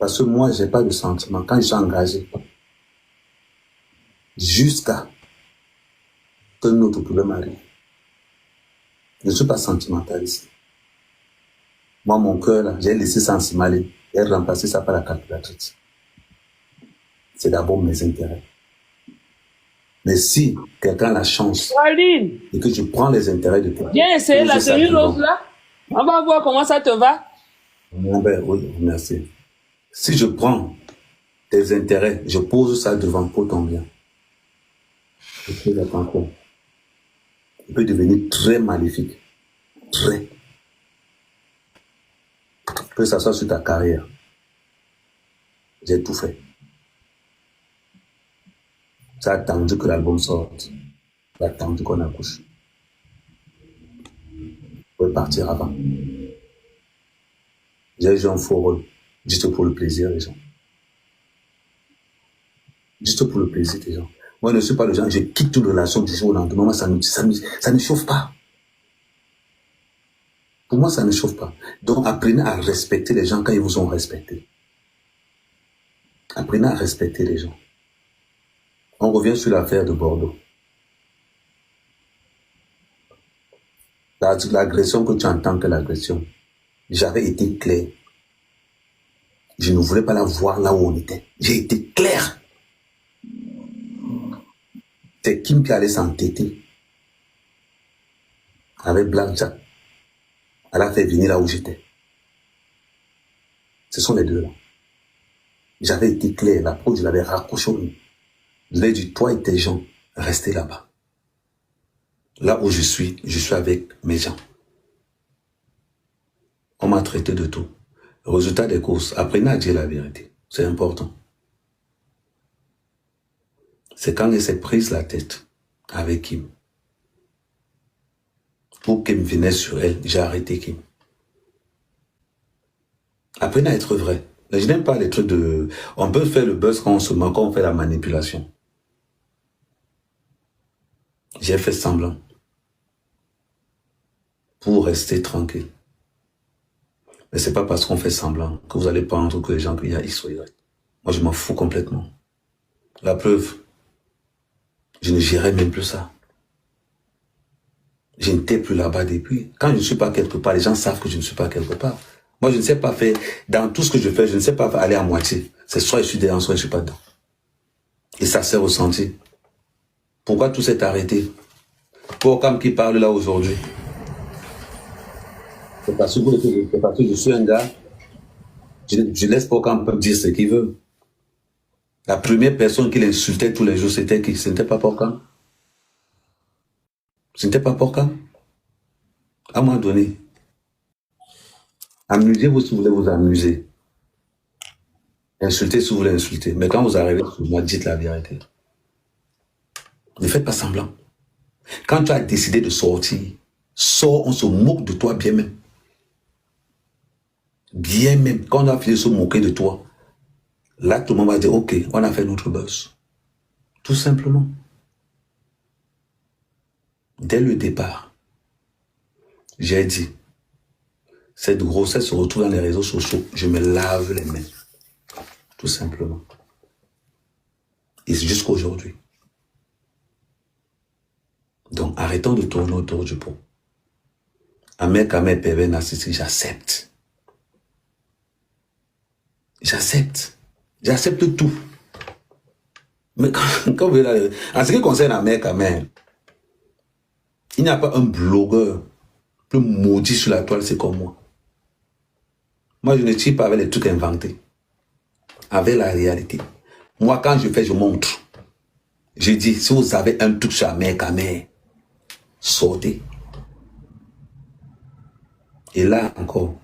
Parce que moi, je n'ai pas de sentiment. Quand je suis engagé, jusqu'à que notre problème arrive, je ne suis pas sentimentaliste. Moi, mon cœur, là, j'ai laissé ça en Simalé et remplacé ça par la calculatrice. C'est d'abord mes intérêts. Mais si quelqu'un a la chance et que je prends les intérêts de quelqu'un... Viens essayer la tenue rose là. On va voir comment ça te va. Oui, merci. Si je prends tes intérêts, je pose ça devant pour ton bien. Il peut devenir très maléfique. Très. Que ça soit sur ta carrière. J'ai tout fait. J'ai attendu que l'album sorte. J'ai attendu qu'on accouche. Je pouvais partir avant. J'ai joué un faux rôle. Juste pour le plaisir des gens. Juste pour le plaisir des gens. Moi, je ne suis pas le genre, je quitte toute relation du jour au lendemain. Moi, ça ne chauffe pas. Pour moi, ça ne chauffe pas. Donc, apprenez à respecter les gens quand ils vous ont respecté. Apprenez à respecter les gens. On revient sur l'affaire de Bordeaux. L'agression que tu entends que l'agression, j'avais été clair. Je ne voulais pas la voir là où on était. J'ai été clair. C'est Kim qui allait s'entêter avec Blanca. Elle a fait venir là où j'étais. Ce sont les deux là. J'avais été clair. La peau, je l'avais raccroché au nez. Je lui ai dit, toi et tes gens, restez là-bas. Là où je suis avec mes gens. On m'a traité de tout. Résultat des courses, apprenez à dire la vérité. C'est important. C'est quand elle s'est prise la tête avec Kim. Pour qu'elle vienne sur elle, j'ai arrêté Kim. Apprenez à être vrai. Je n'aime pas les trucs de... On peut faire le buzz quand on se ment, quand on fait la manipulation. J'ai fait semblant. Pour rester tranquille. Mais c'est pas parce qu'on fait semblant que vous allez prendre que les gens qu'il y a X ou Y. Moi, je m'en fous complètement. La preuve, je ne gérais même plus ça. Je n'étais plus là-bas depuis. Quand je ne suis pas quelque part, les gens savent que je ne suis pas quelque part. Moi, je ne sais pas faire, dans tout ce que je fais, je ne sais pas aller à moitié. C'est soit je suis dedans, soit je ne suis pas dedans. Et ça s'est ressenti. Pourquoi tout s'est arrêté? Pour Cam qui parle là aujourd'hui. C'est parce que je suis un gars, je laisse pour Cam dire ce qu'il veut. La première personne qu'il insultait tous les jours, c'était qui? Ce n'était pas Porcam. Ce n'était pas Porcam. À un moment donné, amusez-vous si vous voulez vous amuser. Insultez si vous voulez insulter. Mais quand vous arrivez sur moi, dites la vérité. Ne faites pas semblant. Quand tu as décidé de sortir, sors, on se moque de toi bien même. Bien même. Quand on a fini de se moquer de toi, là, tout le monde va dire, ok, on a fait notre buzz. Tout simplement. Dès le départ, j'ai dit, cette grossesse se retrouve dans les réseaux sociaux, je me lave les mains. Tout simplement. Et c'est jusqu'à aujourd'hui. Donc, arrêtons de tourner autour du pot. Un mec, pervers narcissique, j'accepte. J'accepte. J'accepte tout. Mais quand vous là, en ce qui concerne un mec, il n'y a pas un blogueur plus maudit sur la toile, c'est comme moi. Moi, je ne tire pas avec les trucs inventés. Avec la réalité. Moi, quand je fais, je montre. Je dis, si vous avez un truc sur un mec, sortez. Et là encore,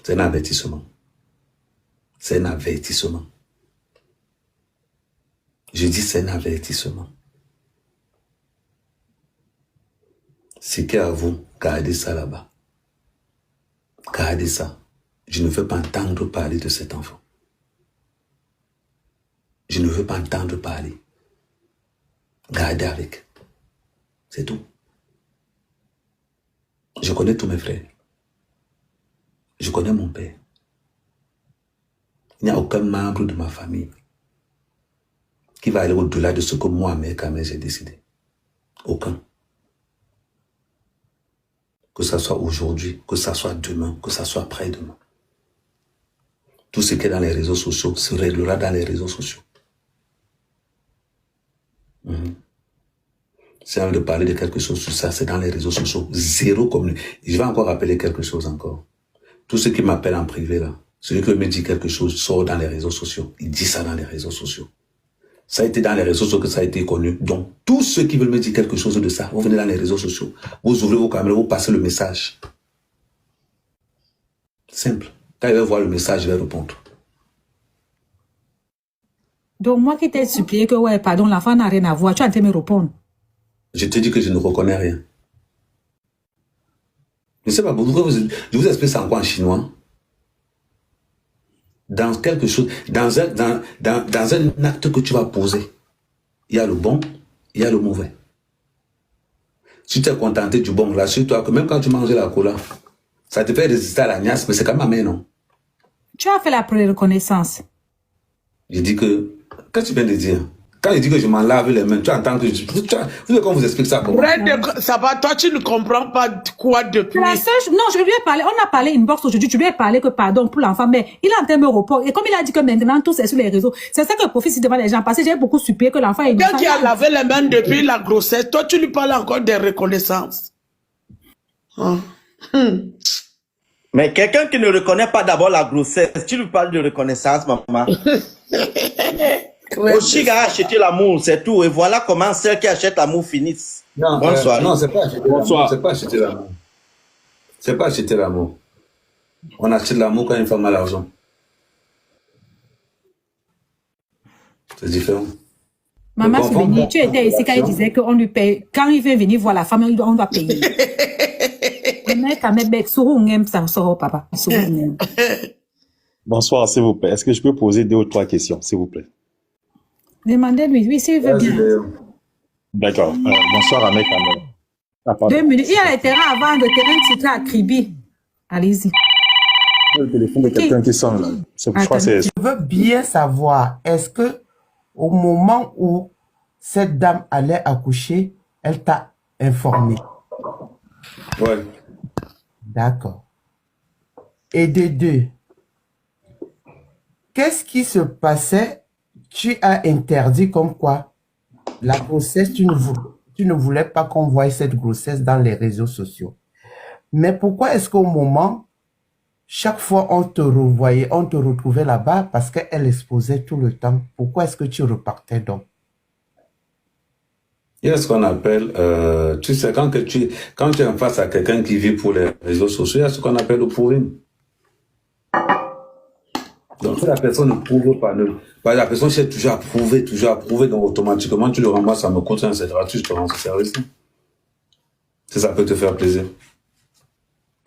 c'est un avertissement. C'est un avertissement. Je dis c'est un avertissement. C'est qu'à vous, gardez ça là-bas. Gardez ça. Je ne veux pas entendre parler de cet enfant. Je ne veux pas entendre parler. Gardez avec. C'est tout. Je connais tous mes frères. Je connais mon père. Il n'y a aucun membre de ma famille qui va aller au-delà de ce que moi, Ahmed Kamel, j'ai décidé. Aucun. Que ça soit aujourd'hui, que ça soit demain, que ça soit après-demain. Tout ce qui est dans les réseaux sociaux se réglera dans les réseaux sociaux. Si on veut de parler de quelque chose sur ça, c'est dans les réseaux sociaux. Zéro communication. Je vais encore rappeler quelque chose encore. Tous ceux qui m'appellent en privé là, celui qui me dit quelque chose sort dans les réseaux sociaux. Il dit ça dans les réseaux sociaux. Ça a été dans les réseaux sociaux que ça a été connu. Donc, tous ceux qui veulent me dire quelque chose de ça, vous venez dans les réseaux sociaux. Vous ouvrez vos caméras, vous passez le message. Simple. Quand il va voir le message, il va répondre. Donc, moi qui t'ai supplié que, ouais, pardon, l'enfant n'a rien à voir, tu as été me répondre. Je te dis que je ne reconnais rien. Je ne sais pas, je vous explique ça encore en chinois. Dans quelque chose, dans un acte que tu vas poser, il y a le bon, il y a le mauvais. Si tu es contenté du bon, rassure-toi que même quand tu manges la cola, ça te fait résister à la niasse, mais c'est quand même non. Tu as fait la pré-reconnaissance. Je dis que, qu'est-ce que tu viens de dire? Quand je dis que je m'en lave les mains, tu entends que vous voulez qu'on vous explique ça comment? Ça va, toi, tu ne comprends pas quoi depuis. La seule, non, je lui ai parlé, on a parlé inbox aujourd'hui, tu lui as parlé que pardon pour l'enfant, mais il a en termes report. Et comme il a dit que maintenant tout c'est sur les réseaux, c'est ça que profite devant les gens, parce que j'ai beaucoup supplié que l'enfant est Quelqu'un qui a lavé les mains depuis la grossesse, toi, tu lui parles encore des reconnaissances. Mais quelqu'un qui ne reconnaît pas d'abord la grossesse, tu lui parles de reconnaissance, maman. Oshiga a acheté l'amour, c'est tout. Et voilà comment celles qui achètent l'amour finissent. Non, bonsoir. Non, c'est pas acheter l'amour. C'est pas acheter l'amour. C'est pas acheter l'amour. On achète l'amour quand une femme a l'argent. C'est différent. Maman Souveni, tu étais ici quand il disait qu'on lui paye. Quand il veut venir voir la femme, on doit payer. Papa. Bonsoir, s'il vous plaît. Est-ce que je peux poser 2 ou 3 questions, s'il vous plaît? Demandez-lui, oui, s'il veut bien. D'accord. Bonsoir, Ahmed Kamel. 2 minutes. Il y a les terrains à vendre, le terrain de Citra à Kribi. Allez-y. Le téléphone de quelqu'un qui sonne là. Je crois que c'est... Je veux bien savoir, est-ce que au moment où cette dame allait accoucher, elle t'a informé? Ouais. D'accord. Et de 2, qu'est-ce qui se passait? Tu as interdit comme quoi la grossesse, tu ne voulais pas qu'on voie cette grossesse dans les réseaux sociaux. Mais pourquoi est-ce qu'au moment, chaque fois on te revoyait, on te retrouvait là-bas parce qu'elle exposait tout le temps? Pourquoi est-ce que tu repartais donc? Il y a ce qu'on appelle, tu sais, quand tu es en face à quelqu'un qui vit pour les réseaux sociaux, il y a ce qu'on appelle le pouring. Donc, si la personne ne prouve pas, la personne cherche toujours à prouver, donc automatiquement, tu le ramasses, ça me coûte, c'est gratuit, je te rends ce service. Si ça peut te faire plaisir.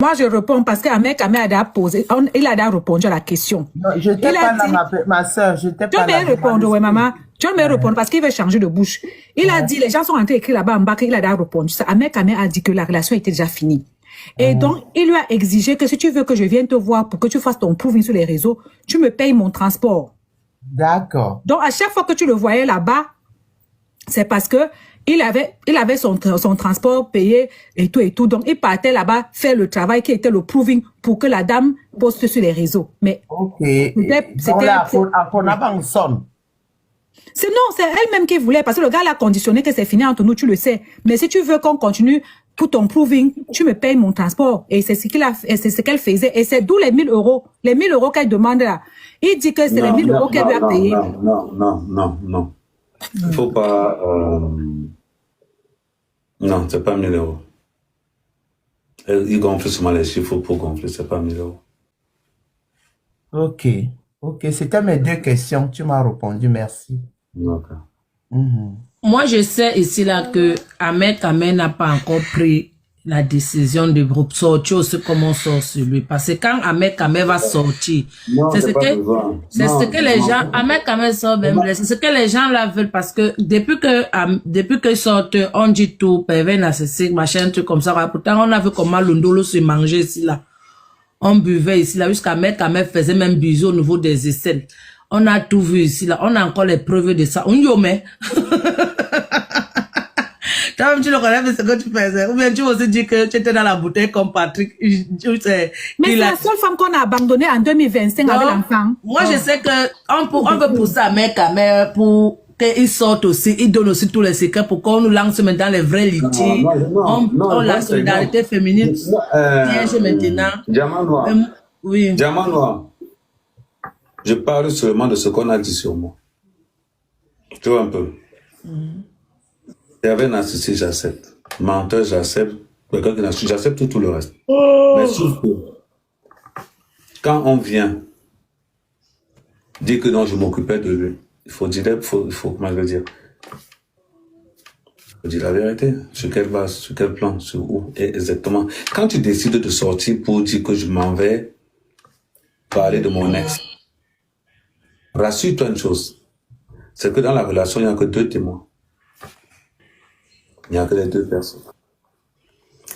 Moi, je réponds parce qu'Ahmed Kamel a posé, il a répondu à la question. Non, je t'ai pas là, ma soeur, je t'ai pas là. Tu me répondre, ouais, maman. Tu me répondre parce qu'il veut changer de bouche. Il a dit, les gens sont rentrés écrire là-bas en bas qu'il a répondu ça. Ahmed Kamel a dit que la relation était déjà finie. Et donc, il lui a exigé que si tu veux que je vienne te voir pour que tu fasses ton proving sur les réseaux, tu me payes mon transport. D'accord. Donc, à chaque fois que tu le voyais là-bas, c'est parce que il avait son transport payé et tout. Donc, il partait là-bas faire le travail qui était le proving pour que la dame poste sur les réseaux. Mais, c'est elle-même qui voulait, parce que le gars l'a conditionné que c'est fini entre nous, tu le sais. Mais si tu veux qu'on continue pour ton proving, tu me payes mon transport. Et c'est ce qu'elle faisait. Et c'est d'où les 1 000 euros. Les 1 000 euros qu'elle demande là. Il dit que c'est les 1 000 euros qu'elle lui a payé. Non. Il faut pas... Non, c'est pas 1 000 euros. Il gonfle seulement les chiffres pour gonfler, c'est pas 1 000 euros. Ok, c'était mes 2 questions. Tu m'as répondu, merci. D'accord. Moi, je sais ici là que Ahmed Kamel n'a pas encore pris la décision de sortir aussi comme on sort sur lui. Parce que quand Ahmed Kamel va sortir, c'est ce que les gens, Ahmed Kamel sort même, c'est ce que les gens là veulent, parce que depuis que sortent, on dit tout, pervers narcissique, machin, truc comme ça. Pourtant, on a vu comment Lundolo se mangeait ici là. On buvait ici, là, jusqu'à Ahmed Kamel faisait même bisous au niveau des aisselles. On a tout vu ici, là. On a encore les preuves de ça. On y met. Toi-même, tu le connais, mais ce que tu faisais. Ou bien tu aussi dis que tu étais dans la bouteille comme Patrick. Mais c'est la seule femme qu'on a abandonnée en 2025 avec l'enfant. Moi, je sais que on peut pousser Ahmed Kamel pour qu'ils sortent aussi, ils donnent aussi tous les secrets pour qu'on nous lance maintenant les vrais litiges. La solidarité féminine vierge maintenant. Diamant noir. Oui. Diamant noir. Je parle seulement de ce qu'on a dit sur moi. Tu vois un peu. Il y avait narcissiste, j'accepte. Menteur, j'accepte. J'accepte tout le reste. Mais sauf que quand on vient dire que non, je m'occupais de lui, il faut comment je veux dire, il faut dire la vérité. Sur quelle base, sur quel plan, sur où, exactement. Quand tu décides de sortir pour dire que je m'en vais parler de mon ex, rassure-toi une chose, c'est que dans la relation, il n'y a que 2 témoins. Il n'y a que les 2 personnes.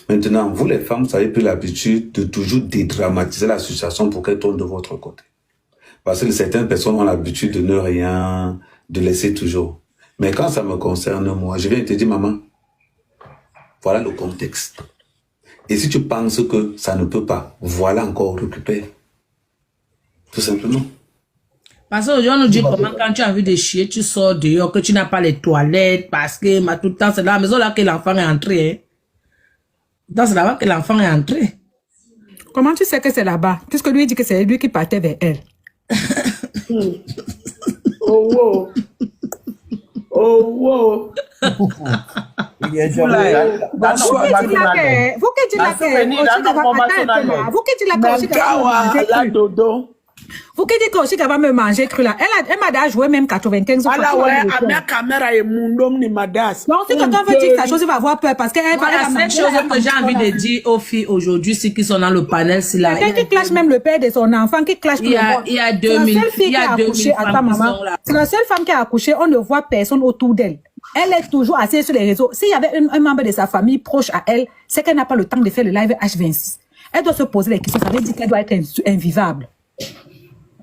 Maintenant, vous les femmes, vous avez pris l'habitude de toujours dédramatiser la situation pour qu'elle tourne de votre côté. Parce que certaines personnes ont l'habitude de ne rien, de laisser toujours. Mais quand ça me concerne, moi, je viens te dire, maman, voilà le contexte. Et si tu penses que ça ne peut pas, voilà encore récupère. Tout simplement. Parce qu'aujourd'hui, on nous dit comment quand tu as envie de chier, tu sors dehors, que tu n'as pas les toilettes, parce que tout le temps, c'est dans la maison là que l'enfant est entré. Hein. C'est là-bas que l'enfant est entré. Comment tu sais que c'est là-bas? Puisque lui dit que c'est lui qui partait vers elle. Oh, wow. Oh, wow. Il est Vous qui dites qu'elle va me manger cru là. Elle m'a déjà joué même 95 fois. Voilà, ouais, à ma caméra et mon homme ni madas. Donc, si quelqu'un veut dire quelque chose, il va avoir peur parce qu'elle va cette chose que j'ai envie de dire aux filles aujourd'hui, c'est qu'ils sont dans le panel. Quelqu'un qui clash même le père de son enfant, qui clash il y a 2000 femmes. C'est la seule femme qui a accouché, on ne voit personne autour d'elle. Elle est toujours assise sur les réseaux. S'il y avait un membre de sa famille proche à elle, c'est qu'elle n'a pas le temps de faire le live H26. Elle doit se poser les questions. Ça veut dire qu'elle doit être invivable.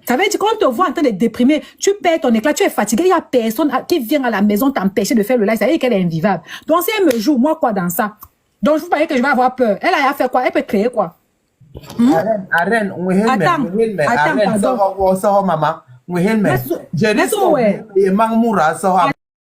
Ça veut dire qu'on te voit en train de déprimer, tu perds ton éclat, tu es fatigué, il n'y a personne qui vient à la maison t'empêcher de faire le live. Ça veut dire qu'elle est invivable. Donc si elle me joue, moi quoi dans ça? Donc je vous parlais que je vais avoir peur. Elle a fait quoi? Elle peut créer quoi? Arène, Attends, pardon. maman. Attends,